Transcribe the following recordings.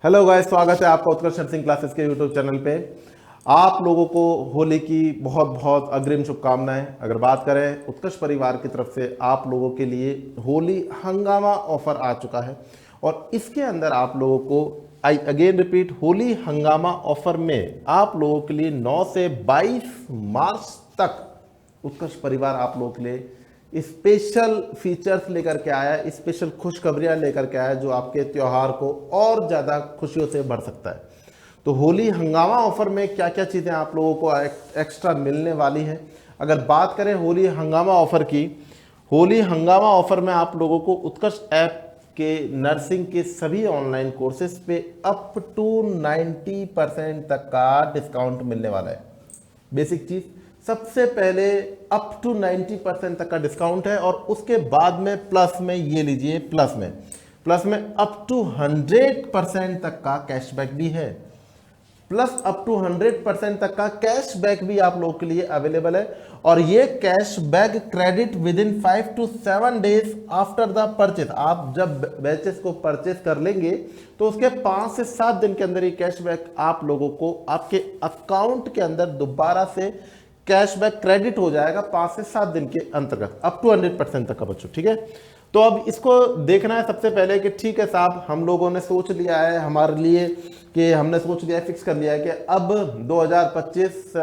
Hello guys, स्वागत है आपका उत्कर्ष नर्सिंग क्लासेस के यूट्यूब चैनल पे। आप लोगों को होली की बहुत बहुत अग्रिम शुभकामनाएं। अगर बात करें उत्कर्ष परिवार की तरफ से आप लोगों के लिए होली हंगामा ऑफर आ चुका है और इसके अंदर आप लोगों को I again repeat, Holi Hungama offer में आप लोगों के लिए 9 से 22 मार्च तक उत्कर्ष परिवार आप लोगों के लिए स्पेशल फीचर्स लेकर के आया है, स्पेशल खुशखबरियां लेकर के आया है जो आपके त्योहार को और ज़्यादा खुशियों से भर सकता है। तो होली हंगामा ऑफर में क्या क्या चीज़ें आप लोगों को एक्स्ट्रा मिलने वाली हैं। अगर बात करें होली हंगामा ऑफर की, होली हंगामा ऑफर में आप लोगों को उत्कर्ष ऐप के नर्सिंग के सभी ऑनलाइन कोर्सेज पे अप टू 90% तक का डिस्काउंट मिलने वाला है। बेसिक चीज़, सबसे पहले अप टू 90% तक का डिस्काउंट है और उसके बाद में प्लस में ये लीजिए, प्लस में अप टू 100% तक का कैशबैक भी है। प्लस अप टू 100% तक का कैशबैक भी आप लोगों के लिए अवेलेबल है और ये cashback credit with in 5 to 7 days after the purchase. आप जब बैचेस को परचेज कर लेंगे तो उसके 5 से 7 दिन के अंदर ये कैशबैक आप लोगों को आपके अकाउंट के अंदर दोबारा से कैशबैक क्रेडिट हो जाएगा 5 से 7 दिन के अंतर्गत, अप टू 100% तक का बच्चों। ठीक है, तो अब इसको देखना है सबसे पहले कि ठीक है साहब, हम लोगों ने सोच लिया है हमारे लिए कि हमने सोच लिया है, फिक्स कर लिया है कि अब 2025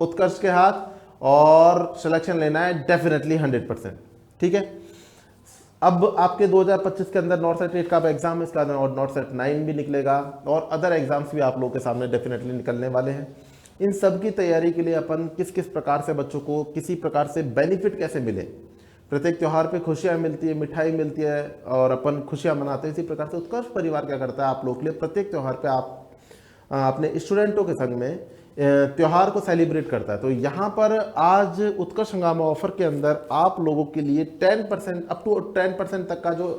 उत्कर्ष के हाथ और सिलेक्शन लेना है डेफिनेटली 100%। ठीक है, अब आपके 2025 के अंदर नॉर्थ सेट 8 का एग्जाम है, इसका और नॉर्थ सेट 9 भी निकलेगा और अदर एग्जाम्स भी आप लोगों के सामने डेफिनेटली निकलने वाले हैं। इन सब की तैयारी के लिए अपन किस किस प्रकार से बच्चों को किसी प्रकार से बेनिफिट कैसे मिले। प्रत्येक त्यौहार पे खुशियां मिलती है, मिठाई मिलती है और अपन खुशियां मनाते हैं। इसी प्रकार से उत्कर्ष परिवार क्या करता है, आप लोग के लिए प्रत्येक त्यौहार पे आप अपने स्टूडेंटों के संग में त्यौहार को सेलिब्रेट करता है। तो यहाँ पर आज उत्कर्ष हंगामा ऑफर के अंदर आप लोगों के लिए 10% अप टू 10% तक का जो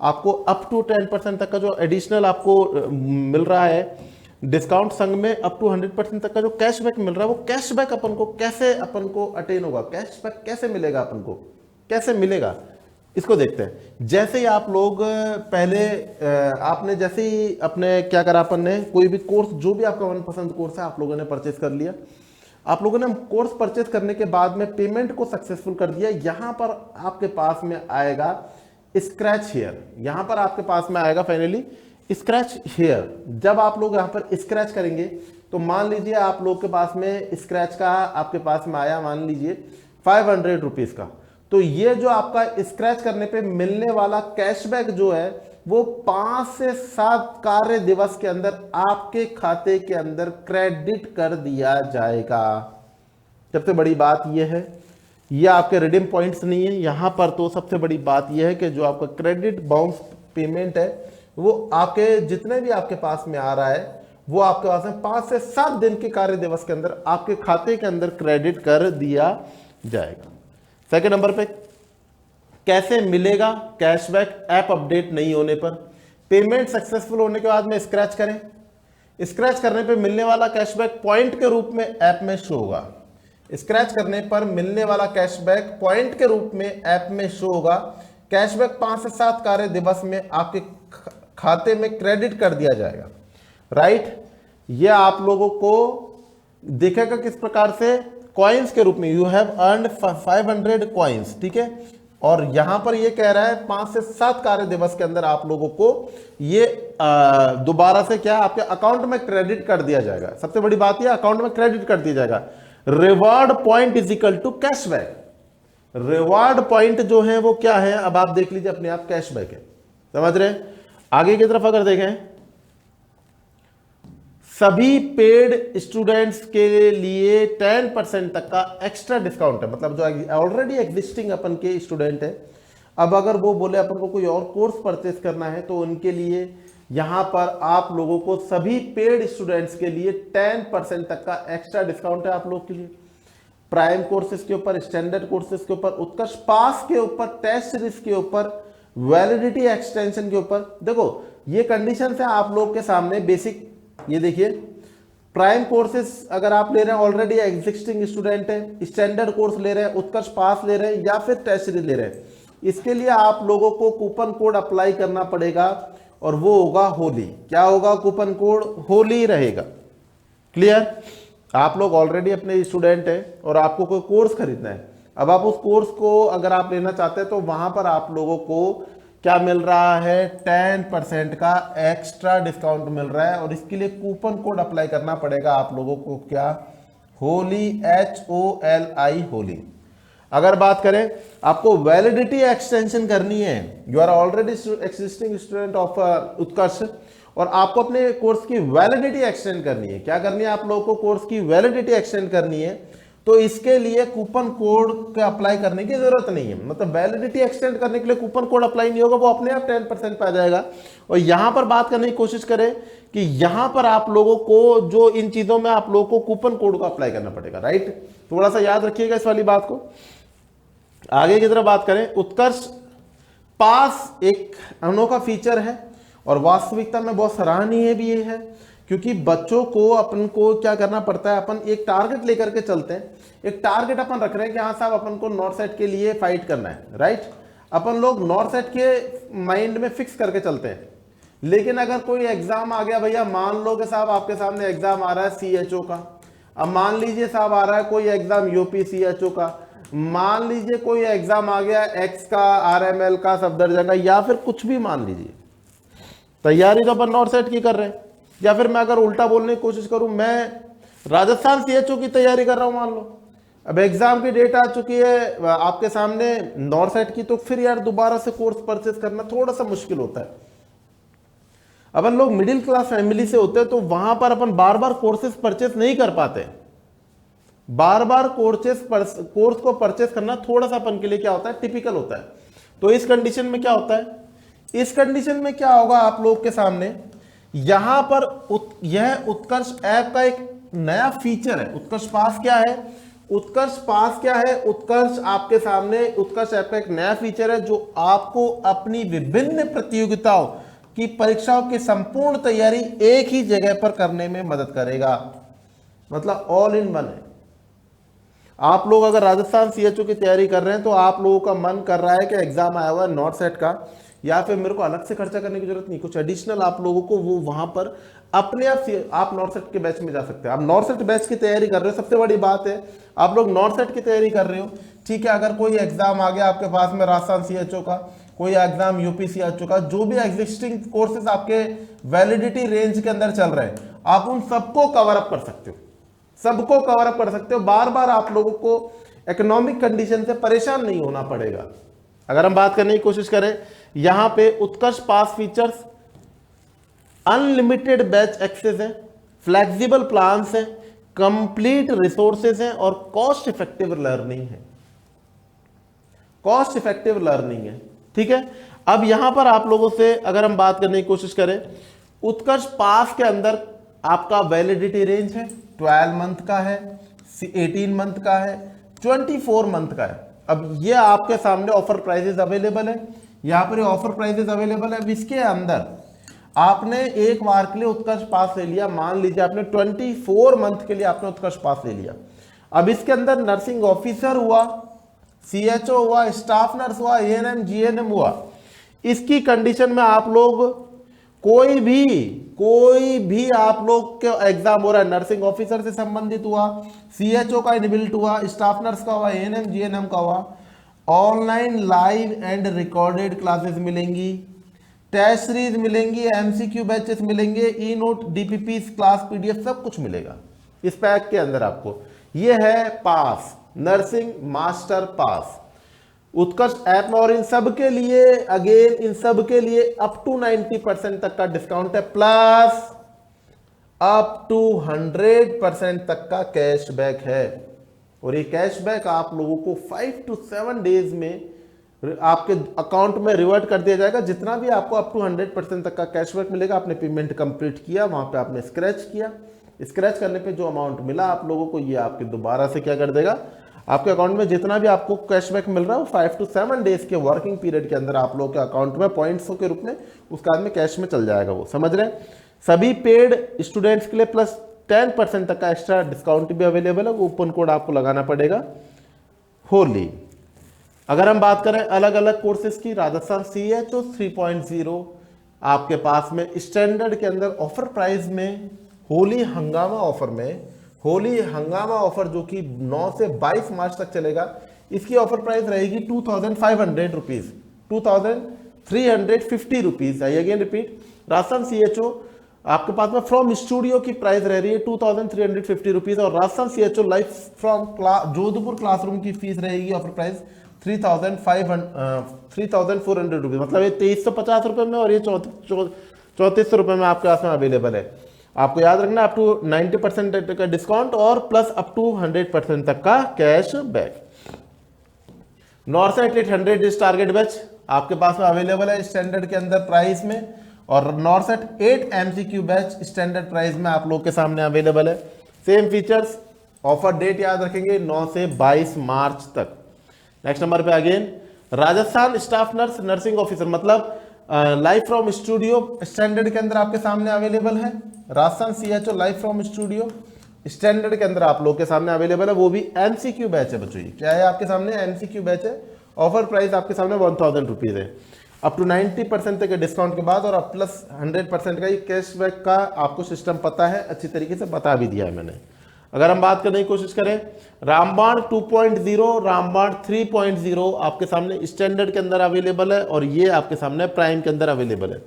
आपको अप टू 10% तक का जो एडिशनल आपको मिल रहा है डिस्काउंट संग में, अप टू 100% तक का जो कैशबैक मिल रहा है, वो कैशबैक अपन को अटेन होगा, कैशबैक कैसे मिलेगा, अपन को कैसे मिलेगा, इसको देखते हैं। जैसे ही आप लोग पहले आपने जैसे ही अपने क्या करा, अपन ने कोई भी कोर्स, जो भी आपका मनपसंद कोर्स है आप लोगों ने परचेज कर लिया। आप लोगों ने कोर्स परचेज करने के बाद में पेमेंट को सक्सेसफुल कर दिया। यहां पर आपके पास में आएगा स्क्रैच हेयर, यहां पर आपके पास में आएगा फाइनली स्क्रैच हेयर। जब आप लोग यहाँ पर स्क्रैच करेंगे तो मान लीजिए आप लोग के पास में स्क्रैच का आपके पास में आया, मान लीजिए 500 रुपीज का, तो ये जो आपका स्क्रैच करने पे मिलने वाला कैशबैक जो है वो 5 से 7 कार्य दिवस के अंदर आपके खाते के अंदर क्रेडिट कर दिया जाएगा। सबसे बड़ी बात यह है, ये आपके रिडीम पॉइंट्स नहीं है यहां पर। तो सबसे बड़ी बात यह है कि जो आपका क्रेडिट बाउंस पेमेंट है वो आपके जितने भी आपके पास में आ रहा है वो आपके पास में 5 से 7 दिन के कार्य दिवस के अंदर आपके खाते के अंदर क्रेडिट कर दिया जाएगा। सेकंड नंबर पे कैसे मिलेगा कैशबैक, ऐप अपडेट नहीं होने पर। पेमेंट सक्सेसफुल होने के बाद में स्क्रैच करें, स्क्रैच करने पे मिलने वाला कैशबैक पॉइंट के रूप में ऐप में शो होगा। स्क्रैच करने पर मिलने वाला कैशबैक पॉइंट के रूप में ऐप में शो होगा। कैशबैक 5 से 7 कार्य दिवस में आपके खाते में क्रेडिट कर दिया जाएगा। राइट, ये आप लोगों को देखेगा किस प्रकार से, कॉइन्स के रूप में। You have earned 500 coins. ठीक है, और यहां पर ये कह रहा है 5 से 7 कार्य दिवस के अंदर आप लोगों को ये दोबारा से क्या आपके अकाउंट में क्रेडिट कर दिया जाएगा। सबसे बड़ी बात यह, अकाउंट में क्रेडिट कर दिया जाएगा। Reward point is equal to cashback. Reward point जो है वो क्या है, अब आप देख लीजिए अपने आप, कैशबैक है। समझ रहे हैं? आगे की तरफ अगर देखें, सभी पेड स्टूडेंट्स के लिए 10% तक का एक्स्ट्रा डिस्काउंट है। मतलब जो ऑलरेडी एग्जिस्टिंग अपन के स्टूडेंट है, अब अगर वो बोले अपन को कोई और कोर्स परचेस करना है तो उनके लिए यहां पर आप लोगों को सभी पेड स्टूडेंट्स के लिए 10% तक का एक्स्ट्रा डिस्काउंट है आप लोग के लिए। प्राइम कोर्सेज के ऊपर, स्टैंडर्ड कोर्सेज के ऊपर, उत्कर्ष पास के ऊपर, टेस्ट सीरीज के ऊपर, वैलिडिटी एक्सटेंशन के ऊपर। देखो ये कंडीशन है आप लोग के सामने बेसिक। ये देखिए, प्राइम कोर्सेज अगर आप ले रहे हैं, ऑलरेडी एग्जिस्टिंग स्टूडेंट है, स्टैंडर्ड कोर्स ले रहे हैं, उत्कर्ष पास ले रहे हैं या फिर टेस्ट सीरीज ले रहे हैं, इसके लिए आप लोगों को कूपन कोड अप्लाई करना पड़ेगा और वो होगा होली। क्या होगा? कूपन कोड होली रहेगा। क्लियर? आप लोग ऑलरेडी अपने स्टूडेंट हैं और आपको कोई कोर्स खरीदना है। अब आप उस कोर्स को अगर आप लेना चाहते हैं तो वहां पर आप लोगों को क्या मिल रहा है? 10% का एक्स्ट्रा डिस्काउंट मिल रहा है और इसके लिए कूपन कोड अप्लाई करना पड़ेगा आप लोगों को। क्या? होली, HOLI, होली। अगर बात करें आपको वैलिडिटी एक्सटेंशन करनी है, you are already existing student of Utkarsh और आपको अपने कोर्स की वैलिडिटी एक्सटेंड करनी है। क्या करनी है आप लोगों को? कोर्स की वैलिडिटी एक्सटेंड करनी है। तो इसके लिए कूपन कोड का अप्लाई करने की जरूरत नहीं है। मतलब वैलिडिटी एक्सटेंड करने के लिए कूपन कोड अप्लाई नहीं होगा, वो अपने आप 10% पे आ जाएगा। और यहां पर बात करने की कोशिश करें कि यहां पर आप लोगों को जो इन चीजों में आप लोगों को कूपन कोड को अप्लाई करना पड़ेगा। राइट? थोड़ा सा याद रखिएगा इस वाली बात को। आगे की तरफ बात करें, उत्कर्ष पास एक अनोखा फीचर है और वास्तविकता में बहुत सराहनीय भी ये है, क्योंकि बच्चों को अपन को क्या करना पड़ता है, अपन एक टारगेट लेकर के चलते हैं। एक टारगेट अपन रख रहे हैं कि हाँ साहब अपन को नॉर्थ सेट के लिए फाइट करना है। राइट? अपन लोग नॉर्थ सेट के माइंड में फिक्स करके चलते हैं। लेकिन अगर कोई एग्जाम आ गया भैया, मान लो कि साहब आपके सामने एग्जाम आ रहा है CHO का, अब मान लीजिए साहब आ रहा है कोई एग्जाम UP CHO का, मान लीजिए कोई एग्जाम आ गया X का, RML का, सफदरजंग का, या फिर कुछ भी मान लीजिए। तैयारी तो अपन नॉर्थ सेट की कर रहे हैं। या फिर मैं अगर उल्टा बोलने की कोशिश करूं, मैं राजस्थान CHO की तैयारी कर रहा हूं मान लो, अब एग्जाम की डेट आ चुकी है आपके सामने नॉर्थ सेट की, तो फिर यार दोबारा से कोर्स परचेस करना थोड़ा सा मुश्किल होता है। अपन लोग मिडिल क्लास फैमिली से होते हैं तो वहां पर अपन बार बार कोर्सेज परचेस नहीं कर पाते। बार बार कोर्स को परचेस करना थोड़ा सा अपन के लिए क्या होता है? टिपिकल होता है। तो इस कंडीशन में क्या होता है? इस कंडीशन में क्या होगा आप लोग के सामने, यहां पर यह उत्कर्ष ऐप का एक नया फीचर है। उत्कर्ष पास क्या है? उत्कर्ष पास क्या है? उत्कर्ष आपके सामने उत्कर्ष ऐप का एक नया फीचर है जो आपको अपनी विभिन्न प्रतियोगिताओं की परीक्षाओं की संपूर्ण तैयारी एक ही जगह पर करने में मदद करेगा। मतलब ऑल इन वन है। आप लोग अगर राजस्थान CHO की तैयारी कर रहे हैं तो आप लोगों का मन कर रहा है कि एग्जाम आया हुआ है नॉर्थ सेट का, या फिर मेरे को अलग से खर्चा करने की जरूरत नहीं, कुछ एडिशनल आप लोगों को वो वहां पर अपने आप से आप नॉर्थ सेट के बैच में जा सकते हैं। आप नॉर्थ सेट बैच की तैयारी कर रहे हो, सबसे बड़ी बात है आप लोग नॉर्थ सेट की तैयारी कर रहे हो, ठीक है। अगर कोई एग्जाम आ गया आपके पास में राजस्थान CHO का, कोई एग्जाम UP CHO का, जो भी एग्जिस्टिंग कोर्सेज आपके वैलिडिटी रेंज के अंदर चल रहे हैं, आप उन सबको कवर अप कर सकते हो, सबको कवर अप कर सकते हो। बार बार आप लोगों को इकोनॉमिक कंडीशन से परेशान नहीं होना पड़ेगा। अगर हम बात करने की कोशिश करें, यहां पे उत्कर्ष पास फीचर्स अनलिमिटेड बैच एक्सेस है, फ्लेक्सिबल प्लान्स है, कंप्लीट रिसोर्सेज हैं और कॉस्ट इफेक्टिव लर्निंग है। कॉस्ट इफेक्टिव लर्निंग है, ठीक है। अब यहां पर आप लोगों से अगर हम बात करने की कोशिश करें, उत्कर्ष पास के अंदर आपका वैलिडिटी रेंज है 12 मंथ का है, 18 मंथ का है, 24 मंथ का है। अब ये आपके सामने ऑफर प्राइसेस अवेलेबल है, यहां पर ऑफर प्राइसेस अवेलेबल है। अब इसके अंदर आपने एक बार के लिए उत्कर्ष पास ले लिया, मान लीजिए आपने 24 मंथ के लिए आपने उत्कर्ष पास ले लिया। अब इसके अंदर नर्सिंग ऑफिसर हुआ, CHO हुआ, स्टाफ नर्स हुआ, ANM GNM हुआ, इसकी कंडीशन में आप लोग कोई भी आप लोग के एग्जाम हो रहा है, नर्सिंग ऑफिसर से संबंधित हुआ, CHO का इनबिल्ट हुआ, स्टाफ नर्स का हुआ, ANM GNM का हुआ, online live and recorded classes मिलेंगी, टेस्ट सीरीज मिलेंगी, MCQ बैचेस मिलेंगे, ई नोट, DPP क्लास PDF सब कुछ मिलेगा इस पैक के अंदर आपको। ये है पास, नर्सिंग मास्टर पास उत्कर्ष ऐप में। और इन सब के लिए अगेन इन सब के लिए अप टू 90% तक का डिस्काउंट है, प्लस अप टू 100% तक का कैशबैक है। और ये कैशबैक आप लोगों को 5 to 7 डेज में आपके अकाउंट में रिवर्ट कर दिया जाएगा। जितना भी आपको अप टू 100% तक का कैशबैक मिलेगा, आपने पेमेंट कंप्लीट किया, वहां पे आपने स्क्रैच किया, स्क्रैच करने पे जो अमाउंट मिला आप लोगों को, ये आपके दोबारा से क्या कर देगा, आपके अकाउंट में जितना भी आपको कैशबैक मिल रहा है वो 5 to 7 डेज के वर्किंग पीरियड के अंदर आप लोगों के अकाउंट में पॉइंट्स के रूप में उसका में कैश में चल जाएगा। वो समझ रहे हैं। सभी पेड स्टूडेंट्स के लिए प्लस 10% तक का एक्स्ट्रा डिस्काउंट भी अवेलेबल है, वो कूपन कोड आपको लगाना पड़ेगा होली। अगर हम बात करें अलग अलग कोर्सेज की, राजस्थान CHO 3.0, आपके पास में स्टैंडर्ड के अंदर ऑफर प्राइस में होली हंगामा ऑफर में, होली हंगामा ऑफर जो कि 9 से 22 मार्च तक चलेगा, इसकी ऑफर प्राइस रहेगी 2500 rupees, 2350 rupees. I again repeat, Rajasthan CHO आपके पास में फ्रॉम स्टूडियो की प्राइस रह रही है 2350 रुपीज, और Rajasthan CHO live from Jodhpur classroom की फीस रहेगी ऑफर प्राइस 3400 रुपीज। मतलब ये 2350 रुपए में और ये 3400 रुपए में आपके पास में अवेलेबल है। आपको याद रखना अप टू 90% का डिस्काउंट और प्लस अप टू 100% तक का कैश बैक। नॉर्सेट 800 इस टारगेट बैच आपके पास में अवेलेबल है स्टैंडर्ड के अंदर प्राइस में, और नॉर्सेट 8 MCQ बैच स्टैंडर्ड प्राइस में आप लोग के सामने अवेलेबल है। सेम फीचर्स, ऑफर डेट याद रखेंगे 9 से 22 मार्च तक। नेक्स्ट नंबर पे again Rajasthan staff nurse nursing officer, मतलब लाइव फ्रॉम स्टूडियो स्टैंडर्ड के अंदर आपके सामने अवेलेबल है। Rajasthan CHO live from studio standard के अंदर आप लोग के सामने अवेलेबल है, वो भी MCQ बैच है बच्चों। क्या है आपके सामने? MCQ बैच है। ऑफर प्राइस आपके सामने 1000 रुपीज है, अप टू 90% तक के डिस्काउंट के बाद, और अब प्लस 100% का कैशबैक का आपको सिस्टम पता है, अच्छी तरीके से बता भी दिया है मैंने। अगर हम बात करने की कोशिश करें, रामबाण 2.0, रामबाण 3.0 आपके सामने स्टैंडर्ड के अंदर अवेलेबल है, और ये आपके सामने प्राइम के अंदर अवेलेबल है,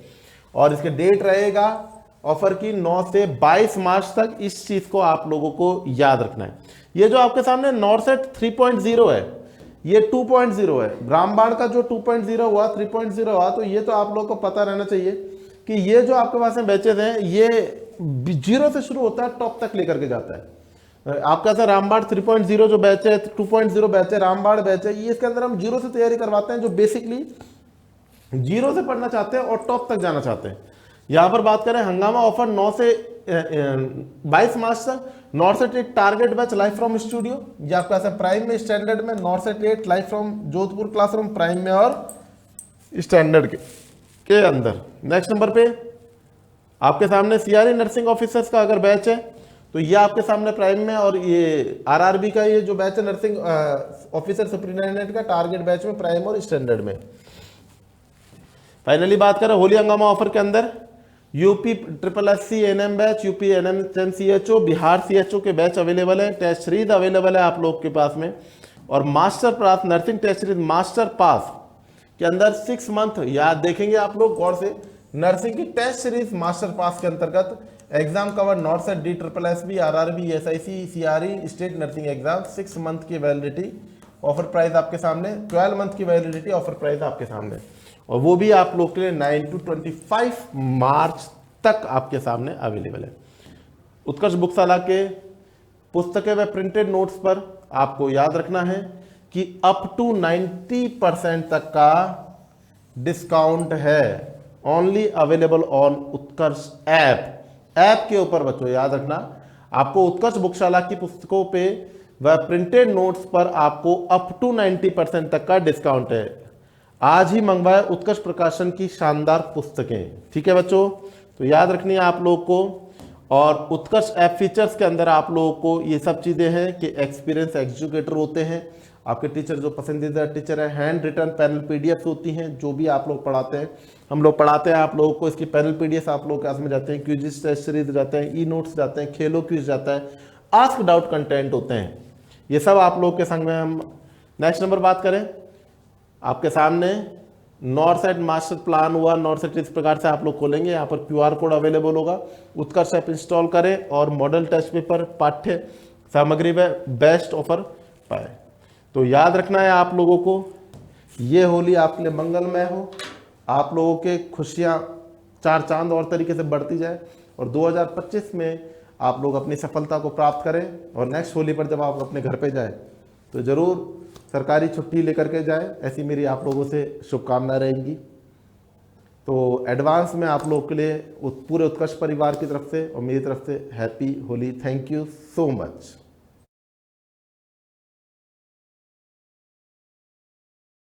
और इसके डेट रहेगा ऑफर की 9 से 22 मार्च तक। इस चीज को आप लोगों को याद रखना है। ये जो आपके सामने नॉर्सेट 3.0 है, ये 2.0 है। रामबाण का जो 2.0 हुआ, 3.0 हुआ, तो ये तो आप लोगों को पता रहना चाहिए कि ये जो आपके पास में बैचेज हैं, ये 0 से शुरू होता है, टॉप तक लेकर के जाता है। आपका ऐसा रामबाण 3.0 जो बैच है, 2.0 बैच है, रामबाण बैच है, ये इसके अंदर हम 0 से तैयारी करवाते हैं, जो बेसिकली 0 से पढ़ना चाहते हैं और टॉप तक जाना चाहते हैं। यहां पर बात करें हंगामा ऑफर 9 से 22 मार्च तक, नॉर्सेट 8 target batch live from studio, ये आपका ऐसा प्राइम में स्टैंडर्ड में, नॉर्सेट 8 live from Jodhpur classroom prime में और स्टैंडर्ड के अंदर। नेक्स्ट नंबर पे आपके सामने CRE नर्सिंग ऑफिसर्स का अगर बैच है तो ये आपके सामने प्राइम में, और ये RRB का ये जो बैच है नर्सिंग ऑफिसर सुपरिटेंडेंट का टारगेट बैच में, प्राइम और स्टैंडर्ड में। फाइनली बात करें होली हंगामा ऑफर के अंदर, UP SSC NM batch, UP NM CHO, Bihar CHO के बैच अवेलेबल है। टेस्ट सीरीज अवेलेबल है आप लोग के पास में, और master pass nursing test series master pass के अंदर 6 मंथ याद देखेंगे आप लोग गौर से, नर्सिंग की टेस्ट सीरीज मास्टर पास के अंतर्गत exam cover नॉर्सेट DSSB RRB SIC CRE state nursing exam 6 month की वैलिडिटी, ऑफर प्राइस आपके सामने 12 मंथ की वैलिडिटी, ऑफर प्राइस आपके सामने, और वो भी आप लोग के लिए 9 to 25 मार्च तक आपके सामने अवेलेबल है। उत्कर्ष बुकशाला के पुस्तकें व प्रिंटेड नोट्स पर आपको याद रखना है कि अप टू 90% तक का डिस्काउंट है, only available on Utkarsh app के ऊपर। बच्चों याद रखना, आपको उत्कर्ष बुकशाला की पुस्तकों पे व प्रिंटेड नोट्स पर आपको अप टू 90% तक का डिस्काउंट है। आज ही मंगवाए उत्कर्ष प्रकाशन की शानदार पुस्तकें, ठीक है बच्चों। तो याद रखनी है आप लोग को, और उत्कर्ष ऐप फीचर्स के अंदर आप लोगों को ये सब चीजें हैं कि एक्सपीरियंस एजुकेटर होते हैं, आपके टीचर जो पसंदीदा टीचर है, हैंड रिटन पैनल PDF होती हैं जो भी आप लोग पढ़ाते हैं, हम लोग पढ़ाते हैं आप लोगों को, इसकी पैनल PDF आप लोग क्लास में जाते हैं, क्विज़ टेस्ट सीरीज जाते हैं, ई नोट्स जाते हैं, खेलो क्विज जाता है, आस्क डाउट कंटेंट होते हैं, ये सब आप लोग के संग में हम। नेक्स्ट नंबर बात करें, आपके सामने नॉर्सेट मास्टर प्लान हुआ, नॉर्सेट इस प्रकार से आप लोग खोलेंगे, यहाँ पर QR कोड अवेलेबल होगा, उत्कर्ष ऐप इंस्टॉल करें और मॉडल टेस्ट पेपर पाठ्य सामग्री में बेस्ट ऑफर पाए। तो याद रखना है आप लोगों को, ये होली आपके लिए मंगलमय हो, आप लोगों के खुशियाँ 4 चांद और तरीके से बढ़ती जाए, और 2025 में आप लोग अपनी सफलता को प्राप्त करें, और नेक्स्ट होली पर जब आप अपने घर पे जाए तो ज़रूर सरकारी छुट्टी लेकर के जाए, ऐसी मेरी आप लोगों से शुभकामनाएं रहेंगी। तो एडवांस में आप लोगों के लिए पूरे उत्कर्ष परिवार की तरफ से और मेरी तरफ से happy Holi. Thank you so much.